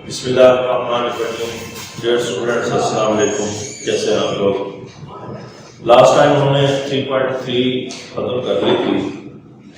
बिस्मिल्लाहिर्रहमानिर्रहीम। Dear students, अस्सलाम वालेकुम। कैसे हैं आप लोग? लास्ट टाइम हमने 3.3 खत्म कर ली थी,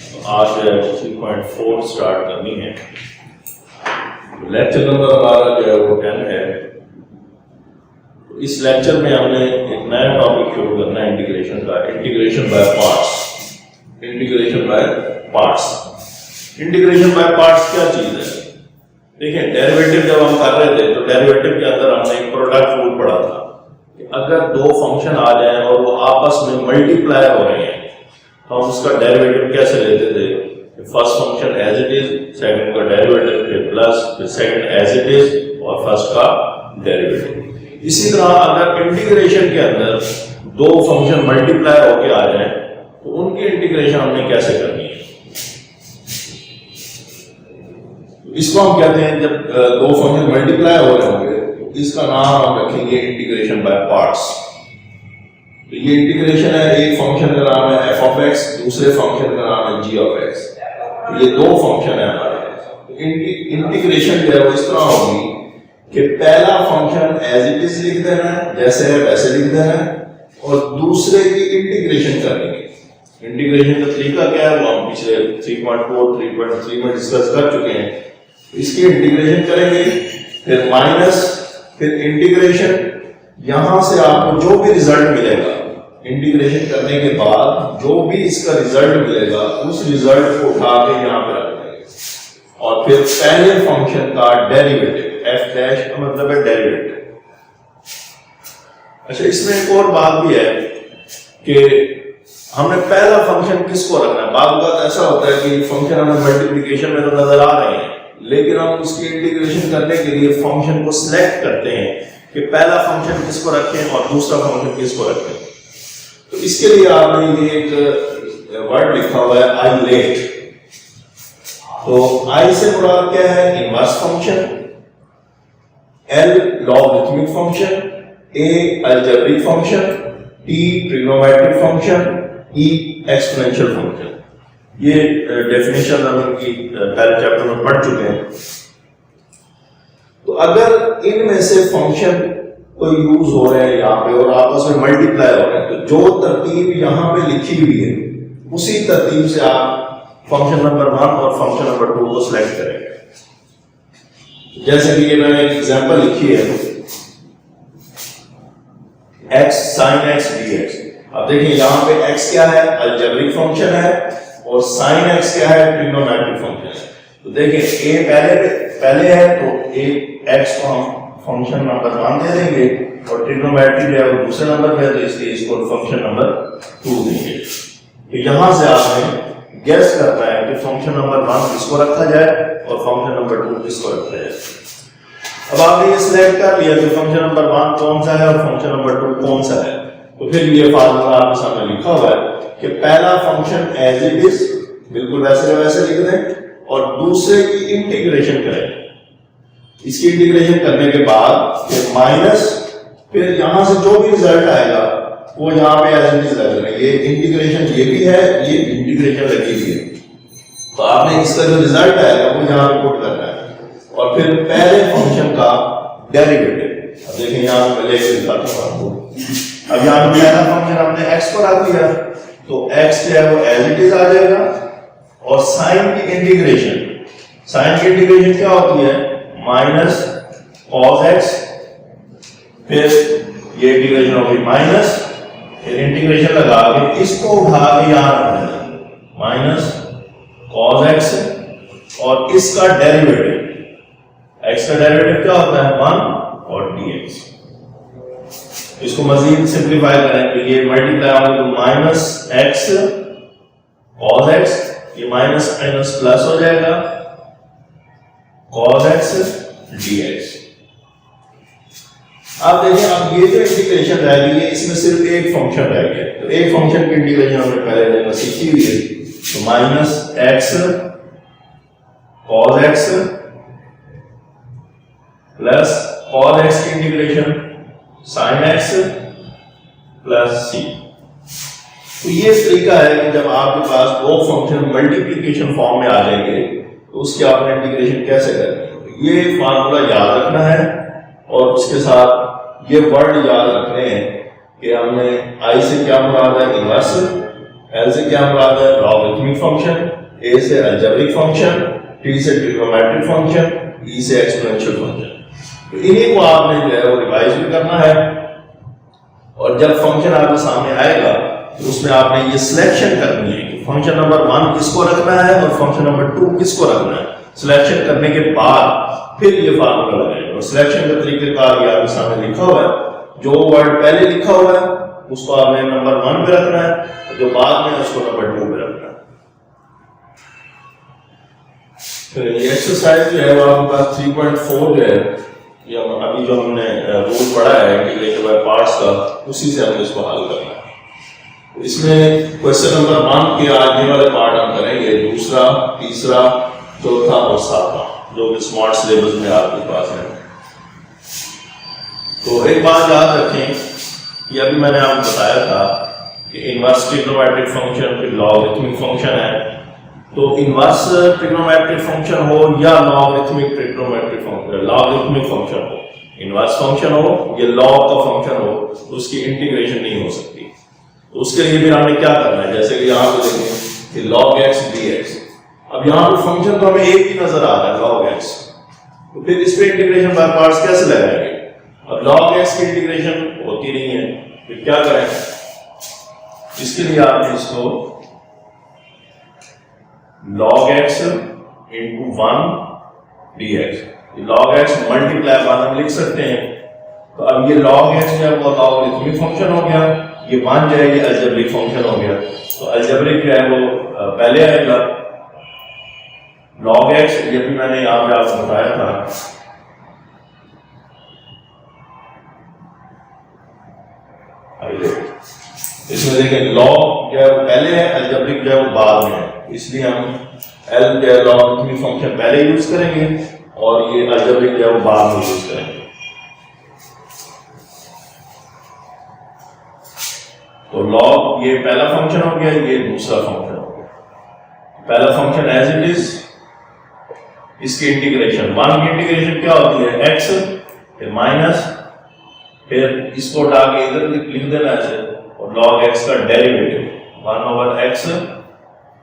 तो आज 3.4 स्टार्ट करनी है। लेक्चर नंबर हमारा जो है वो 10 है। तो इस लेक्चर में हमने एक नया टॉपिक शुरू करना है इंटीग्रेशन का, integration by parts. Integration by parts. Integration by parts क्या चीज है? देखिए, डेरिवेटिव जब हम कर रहे थे तो डेरिवेटिव के अंदर हमने एक प्रोडक्ट रूल पढ़ा था कि अगर दो फंक्शन आ जाएं और वो आपस में मल्टीप्लाई हो रहे हैं तो हम उसका डेरिवेटिव कैसे लेते थे? First function as it is, second का डेरिवेटिव, फिर प्लस, फिर सेकंड एज इट इज और फर्स्ट का डेरिवेटिव। इसी तरह अगर इंटीग्रेशन के अंदर दो फंक्शन मल्टीप्लाई होके आ जाएं तो उनकी इंटीग्रेशन हमने कैसे करनी है? इसको हम कहते हैं, जब दो फंक्शन मल्टीप्लाई हो रहे होंगे तो इसका नाम हम रखेंगे इंटीग्रेशन बाय पार्ट्स। तो ये इंटीग्रेशन है, एक फंक्शन का नाम है एफ ऑफ एक्स, दूसरे फंक्शन का नाम है जी ऑफ एक्स। तो ये दो फंक्शन है हमारे। तो इंटीग्रेशन जो है वो इस तरह होगी कि पहला फंक्शन एज इट इज लिख देना है, जैसे है वैसे लिख देना है, और दूसरे की इंटीग्रेशन करनी है। इंटीग्रेशन का तरीका क्या है वो हम पिछले 3.4 3.3 में डिस्कस कर चुके हैं। इसकी इंटीग्रेशन करेंगे, फिर माइनस, फिर इंटीग्रेशन। यहां से आपको जो भी रिजल्ट मिलेगा इंटीग्रेशन करने के बाद, जो भी इसका रिजल्ट मिलेगा उस रिजल्ट को उठा के यहां पर रख देंगे और फिर पहले फंक्शन का डेरिवेटिव, एफ डैश का मतलब है डेरिवेटिव। अच्छा, इसमें एक और बात भी है कि हमने पहला फंक्शन किसको रखना है। बात ऐसा होता है कि फंक्शन हमें मल्टीप्लिकेशन में तो नजर आ रहे हैं, लेकिन हम उसकी इंटीग्रेशन करने के लिए फंक्शन को सिलेक्ट करते हैं कि पहला फंक्शन किसको रखें और दूसरा फंक्शन किसको रखें। तो इसके लिए आपने ये एक वर्ड लिखा हुआ है आइलेट। तो आई से मुराद क्या है? Inverse function, L logarithmic function, A algebraic function, T trigonometric function, E exponential function. ये डेफिनेशन हम इनकी पहले चैप्टर में पढ़ चुके हैं। तो अगर इनमें से फंक्शन कोई यूज हो रहे हैं यहाँ पे और आपस में मल्टीप्लाई हो रहे हैं, तो जो तरतीब यहाँ पे लिखी हुई है उसी तरतीब से आप फंक्शन नंबर 1 और फंक्शन नंबर 2 को सिलेक्ट करेंगे। जैसे कि ये मैंने एक एग्जांपल लिखी है, x sin x dx। अब देखिए यहाँ पे x क्या है? अलजेब्रिक फंक्शन है, और sin x क्या है? ट्रिग्नोमेट्रिक फंक्शन है। तो देखिए a पहले है तो a x को हम फंक्शन नंबर 1 दे देंगे और ट्रिग्नोमेट्री जो है वो दूसरे नंबर पे है, तो इसलिए इसको फंक्शन नंबर 2 देंगे। तो यहां से आपने गेस करना है कि फंक्शन नंबर 1 किसको रखा जाए और फंक्शन नंबर 2 किसको रखा जाए। अब आपने ये सिलेक्ट कर लिया कि फंक्शन नंबर 1 कौन सा है और फंक्शन नंबर 2 कौन सा है, तो फिर ये फार्मूला आपके सामने लिखा हुआ है कि पहला फंक्शन एज इट इज, बिल्कुल वैसे वैसे लिख दें, और दूसरे की इंटीग्रेशन करें। इसकी इंटीग्रेशन करने के बाद फिर माइनस, फिर यहां से जो भी रिजल्ट आएगा वो यहां पे एज इट इज लग रहा है। ये इंटीग्रेशन ये भी है, ये इंटीग्रेशन लगी हुई है, तो आपने इसका जो रिजल्ट आएगा वो यहां पे पुट करना है और फिर पहले फंक्शन का डेरिवेटिव। अब देखिए यहां पे पहले दिखाता हूं आपको। अब यहां पे पहला फंक्शन हमने x को रख दिया तो x जो है वो एज इट इज आ जाएगा, और साइन की इंटीग्रेशन, साइन की इंटीग्रेशन क्या होती है? माइनस cos x, फिर ये इंटीग्रेशन होगी माइनस, फिर इंटीग्रेशन लगा के इसको उठा के यहां रख देना, माइनस cos x और इसका डेरिवेटिव, x का डेरिवेटिव क्या होता है? 1 और dx। इसको मजीद सिंप्लीफाई करें तो ये मल्टीप्लाई होगा तो माइनस x cos x, ये माइनस माइनस प्लस हो जाएगा cos x dx। आप देखिए, अब ये जो इंटीग्रेशन रह गई है इसमें सिर्फ एक फंक्शन रह गया, तो एक फंक्शन की इंटीग्रेशन हमने पहले जगह सीखी हुई है। तो minus x cos x plus cos x की integration sin x plus c। तो ये तरीका है कि जब आपके पास दो फंक्शन मल्टीप्लिकेशन फॉर्म में आ जाएंगे तो उसकी आपने इंटीग्रेशन कैसे करनी है। ये फार्मूला याद रखना है और उसके साथ ये वर्ड याद रखने हैं कि हमने आई से क्या मुराद है इनवर्स, एल से क्या मुराद है लॉगरिथमिक फंक्शन, ए से अलजेब्रिक फंक्शन, टी से ट्रिग्नोमेट्रिक फंक्शन, ई से एक्सपोनेंशियल फंक्शन। तो इन्हीं को आपने जो है वो रिवाइज भी करना है और जब फंक्शन आपके सामने आएगा तो उसमें आपने ये सिलेक्शन करनी है कि फंक्शन नंबर 1 किसको रखना है और फंक्शन नंबर 2 किसको रखना है। सिलेक्शन करने के बाद फिर ये फार्मूला लगाएंगे और सिलेक्शन का तरीकेकार ये आपके सामने लिखा हुआ है। जो वर्ड पहले लिखा हुआ है उसको आपने नंबर 1 पे रखना है और जो बाद में उसको नंबर 2 पे रखना है। फिर ये एक्सरसाइज जो है वो आपके पास 3.4 जो है ये अभी जो हमने रूल पढ़ा है इंटीग्रेटेड बाय पार्ट्स का, उसी से हमने इसको हल करना है। इसमें क्वेश्चन नंबर 1 के आगे वाले पार्ट हम करेंगे, दूसरा, तीसरा, चौथा और सातवां, जो कि स्मार्ट सिलेबस में आपके पास है। तो एक बात याद रखें कि अभी मैंने आपको बताया था कि इनवर्स ट्रिग्नोमेट्रिक फंक्शन फिर लॉगरिथमिक फंक्शन है। तो इनवर्स ट्रिग्नोमेट्रिक फंक्शन हो या logarithmic trigonometric function, logarithmic function हो, इनवर्स फंक्शन हो या लॉग का फंक्शन हो, तो उसकी इंटीग्रेशन नहीं हो सकती। तो उसके लिए भी हमने क्या करना है, जैसे कि यहाँ पे देखें कि log x dx, अब यहाँ पे फंक्शन तो हमें एक ही नजर आ रहा है log x, तो फिर इस पे इंटीग्रेशन बाय पार्ट्स कैसे लगाएंगे। अब log x की इंटीग्रेशन होती नहीं है, फिर क्या करें, इसके लिए आपने इसको log x into 1 dx, log x multiply बाद हम लिख सकते हैं। तो अब ये log x जो है वो लॉगरिथमिक फंक्शन हो गया, ये 1 जो है ये अलजेब्रिक फंक्शन हो गया। तो अलजेब्रिक जो है वो पहले आएगा log x, ये भी मैंने यहाँ पे आपको बताया था। इसमें देखें log जो है वो पहले है, अलजेब्रिक जो है वो बाद में है, इसलिए हम एल जो है लॉगरिथमिक फंक्शन पहले यूज करेंगे और ये अलजेब्रिक जो है वो बाद में यूज करेंगे। तो log ये पहला फंक्शन हो गया, ये दूसरा फंक्शन हो गया। पहला फंक्शन एज इट इज, इसकी इंटीग्रेशन 1 की इंटीग्रेशन क्या होती है x, फिर माइनस, फिर इसको उठा के इधर लिख देना ऐसे, और log x का डेरिवेटिव 1/x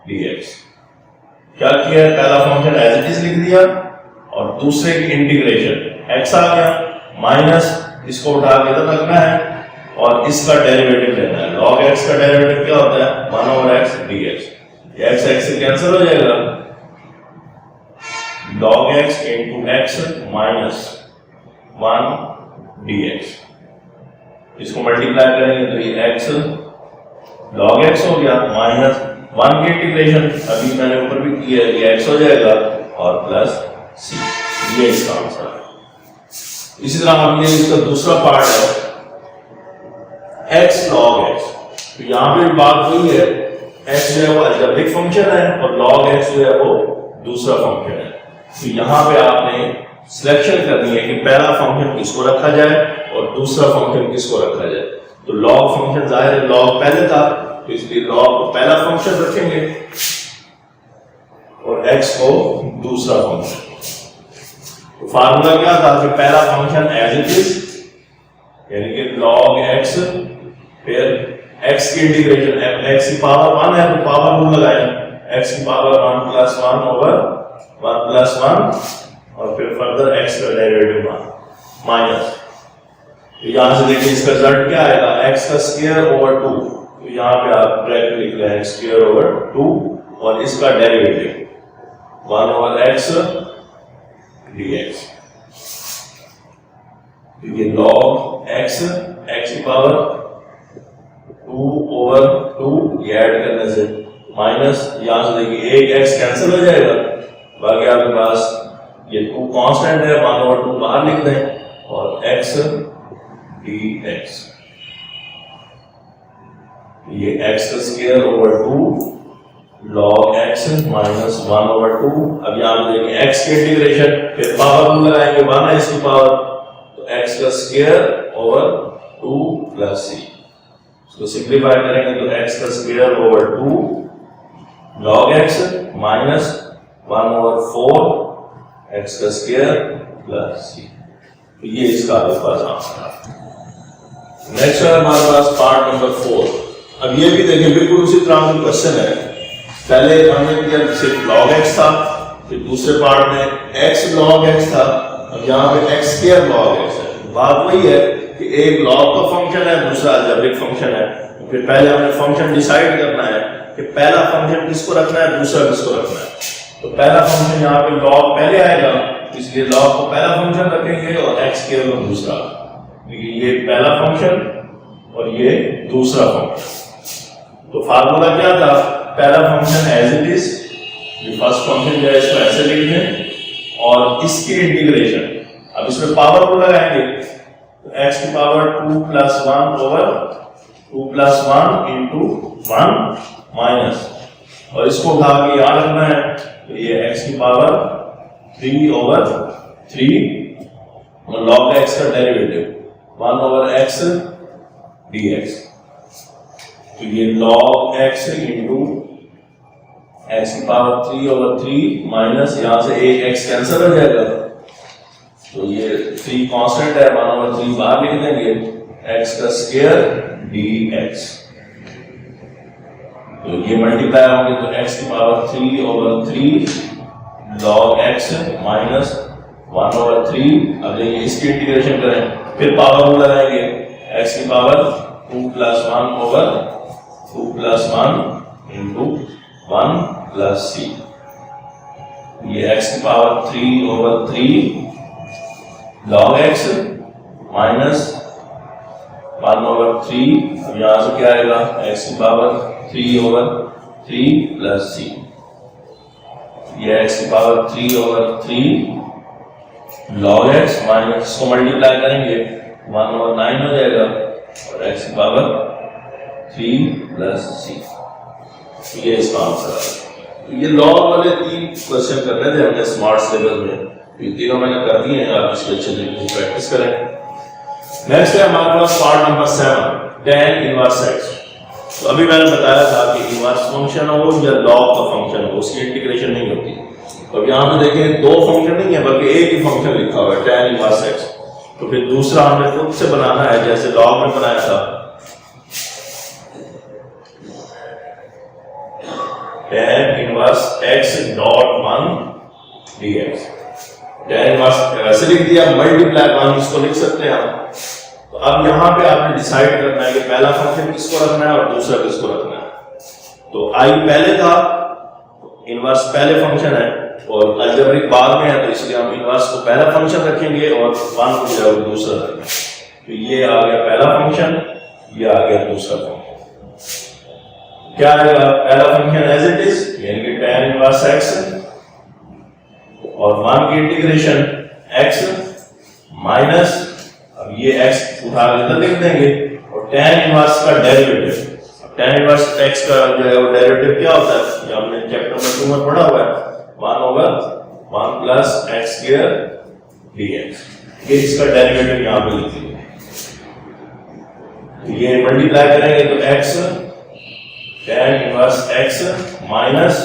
dx। क्या किया, पहला फंक्शन एज इट इज लिख दिया और दूसरे की इंटीग्रेशन x आ गया, माइनस इसको उठा के इधर रखना है और इसका डेरिवेटिव लेना है। log x का डेरिवेटिव क्या होता है 1/x dx, x से कैंसिल हो जाएगा, log x into x minus 1 dx, इसको मल्टीप्लाई करेंगे तो ये x log x हो गया, माइनस 1 की इंटीग्रेशन अभी मैंने ऊपर भी किया है, ये x हो जाएगा और प्लस c, ये इसका आंसर है। इसी तरह हम ये इसका दूसरा पार्ट है x log x, तो यहाँ पे बात हुई है x जो है वो अलजेब्रिक फंक्शन है और log x जो है वो दूसरा फंक्शन है। तो यहाँ पे आपने सिलेक्शन करनी है कि पहला फंक्शन किसको रखा जाए और दूसरा फंक्शन किसको रखा जाए। तो log फंक्शन जाहिर है log पहले था, तो इसलिए log को पहला फंक्शन रखेंगे और x को दूसरा फंक्शन। तो फार्मूला क्या था कि पहला फंक्शन एज इट इज, यानी कि log x, फिर x की इंटीग्रेशन, x की पावर 1 है तो पावर 2 लगाएं, x की पावर 1 + 1 over 1 + 1 और फिर फर्दर x का डेरिवेटिव 1 माइनस, तो यहां से देखिए इसका रिजल्ट क्या आएगा, x का स्क्वायर ओवर 2, तो यहां पे आप ब्रैकेट लिख रहे हैं स्क्वायर ओवर 2 और इसका डेरिवेटिव 1/x dx। तो ये log x, x की पावर 2/2 ये ऐड करने से माइनस, यहां से देखिए एक x कैंसिल हो जाएगा, बाकी आपके पास ये 2 कांस्टेंट है, 1/2 बाहर लिख दें और x dx, ये x का square over 2 log x minus 1/2। अब यहां पे देखिए x की इंटीग्रेशन, फिर पावर 2 लगाएंगे 1 है इसकी पावर, तो x का स्क्वायर ओवर 2 प्लस c, इसको सिंपलीफाई करेंगे तो x का square over 2 log x minus 1/4 x का स्क्वायर प्लस सी। तो ये इसका आपके पास आंसर है। नेक्स्ट है हमारे पास पार्ट नंबर 4। अब ये भी देखिए बिल्कुल उसी तरह का क्वेश्चन है। पहले हमने किया सिर्फ log x था, फिर दूसरे पार्ट में x log x था, अब यहाँ पे x स्क्वायर log x है। बात वही है कि एक log का फंक्शन है, दूसरा अलजेब्रिक फंक्शन है। फिर पहले हमें फंक्शन डिसाइड करना है कि पहला फंक्शन किसको रखना है, दूसरा किसको रखना है। तो पहला फंक्शन यहाँ पे log पहले आएगा, इसलिए log को पहला फंक्शन रखेंगे और x स्क्वायर को दूसरा। ये पहला फंक्शन और ये दूसरा फंक्शन। तो फार्मूला क्या था, पहला फंक्शन एज इट इज, ये फर्स्ट फंक्शन जो है इसको ऐसे लिख दें और इसकी इंटीग्रेशन, अब इसमें पावर को लगाएंगे तो x की पावर 2 + 1 ओवर 2 + 1 इंटू 1 माइनस, और इसको उठा के याद रखना है तो ये x की पावर 3 ओवर 3 और log x का डेरिवेटिव 1 ओवर x dx। तो ये log x इंटू x की पावर 3 ओवर 3 माइनस, यहां से एक x कैंसिल हो जाएगा तो ये 3 कांस्टेंट है, 1 ओवर 3 बाहर लिख देंगे, x का स्क्वायर dx। तो ये मल्टीप्लाई होंगे तो x की power 3 over 3 log x minus 1 over 3। अब देखिए इसकी इंटीग्रेशन करें, फिर पावर लगाएंगे, x की पावर 2 + 1 ओवर 2 + 1 इंटू 1 + c। ये x की power 3 over 3 log x minus 1 over 3। अब यहां से क्या आएगा, x की पावर 3 ओवर 3 + c। ये x की power 3 over 3 log x minus, इसको मल्टीप्लाई करेंगे 1 ओवर 9 हो जाएगा और x की पावर 3 + c। ये इसका आंसर है। ये लॉग वाले 3 क्वेश्चन कर रहे थे हमने स्मार्ट सिलेबस में, ये तीनों मैंने कर दिए हैं, आप इसके अच्छे तरीके से प्रैक्टिस करें। नेक्स्ट है हमारे पास part number 7, tan inverse x। तो अभी मैंने बताया था कि इनवर्स फंक्शन हो या लॉग का फंक्शन हो, उसकी इंटीग्रेशन नहीं होती। तो यहाँ पे देखें 2 फंक्शन नहीं है बल्कि एक ही फंक्शन लिखा हुआ है tan इनवर्स x। तो फिर दूसरा हमें खुद से बनाना है जैसे लॉग में बनाया था, tan inverse x dot 1 dx। tan inverse ऐसे लिख दिया, मल्टीप्लाई 1 इसको लिख सकते हैं आप। तो अब यहाँ पे आपने डिसाइड करना है कि पहला फंक्शन किसको रखना है और दूसरा किसको रखना है। तो i पहले था, इनवर्स पहले फंक्शन है और अलजेब्रिक बाद में है, तो इसलिए हम इनवर्स को पहला फंक्शन रखेंगे और 1 को जो है दूसरा रखेंगे। तो ये आ गया पहला फंक्शन, ये आ गया दूसरा फंक्शन। क्या आएगा, पहला फंक्शन एज इट इज यानी कि tan इनवर्स x और 1 की इंटीग्रेशन x माइनस, अब ये x उठा के इधर लिख देंगे और tan इनवर्स का डेरिवेटिव। tan इनवर्स x का जो है वो डेरिवेटिव क्या होता है, ये हमने चैप्टर नंबर 2 में पढ़ा हुआ है, 1 ओवर 1 + x स्क्वायर dx। ये इसका डेरिवेटिव यहां पे लिख दीजिए। तो ये मल्टीप्लाई करेंगे तो x tan inverse x minus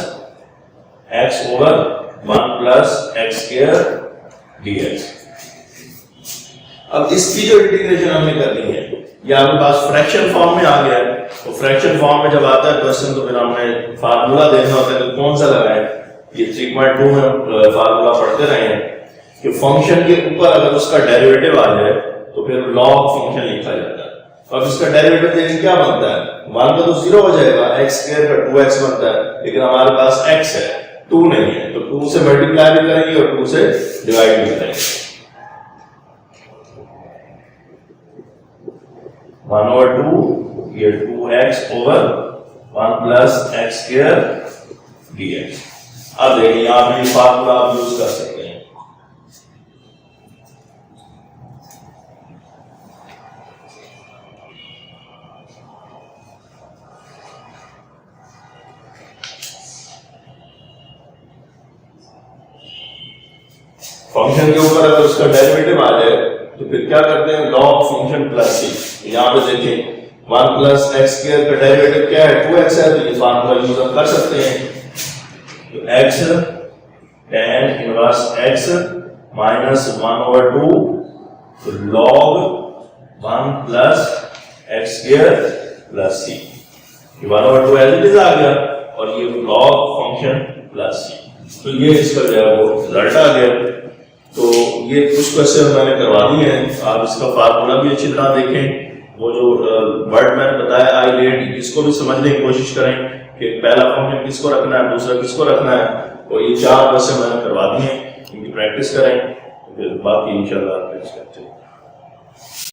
x over 1 + x square dx। अब इसकी जो इंटीग्रेशन हमने करनी है, ये आपके पास फ्रैक्शन फॉर्म में आ गया है। तो फ्रैक्शन फॉर्म में जब आता है क्वेश्चन तो फिर हमने फार्मूला देखना होता है कि कौन सा लगाए। ये 3.2 में फार्मूला पढ़ते रहे हैं कि फंक्शन के ऊपर अगर उसका डेरिवेटिव आ जाए तो फिर लॉग फंक्शन लिखा जाता है। अब इसका डेरिवेटिव देखिए क्या बनता है, 1 का तो 0 हो जाएगा, x स्क्वायर का 2x बनता है, लेकिन हमारे पास x है, 2 नहीं है, तो 2 से मल्टीप्लाई भी करेंगे और 2 से डिवाइड भी करेंगे। 1 ओवर 2, ये 2x over 1 + x square dx। अब देखिए यहां पे फार्मूला आप यूज कर सकते हैं। फंक्शन के ऊपर अगर उसका डेरिवेटिव आ जाए तो फिर क्या करते हैं, लॉग फंक्शन प्लस c। यहां पे देखिए 1 + x स्क्वायर का डेरिवेटिव क्या है, 2x है, तो ये फार्मूला यूज कर सकते हैं। तो x tan inverse x minus 1/2 log 1 plus x square plus c। 1/2 as it is आ गया और ये log फंक्शन प्लस c। तो ये इसका जो है वो रिजल्ट आ गया। तो ये कुछ क्वेश्चन मैंने करवा दिए हैं, आप इसका फार्मूला भी अच्छी तरह देखें। वो जो वर्ड मैंने बताया आई लेट, इसको भी समझने की कोशिश करें कि पहला फंक्शन किसको रखना है, दूसरा किसको रखना है। तो ये 4 क्वेश्चन मैंने करवा दिए हैं, इनकी प्रैक्टिस करें, फिर बाकी इंशाल्लाह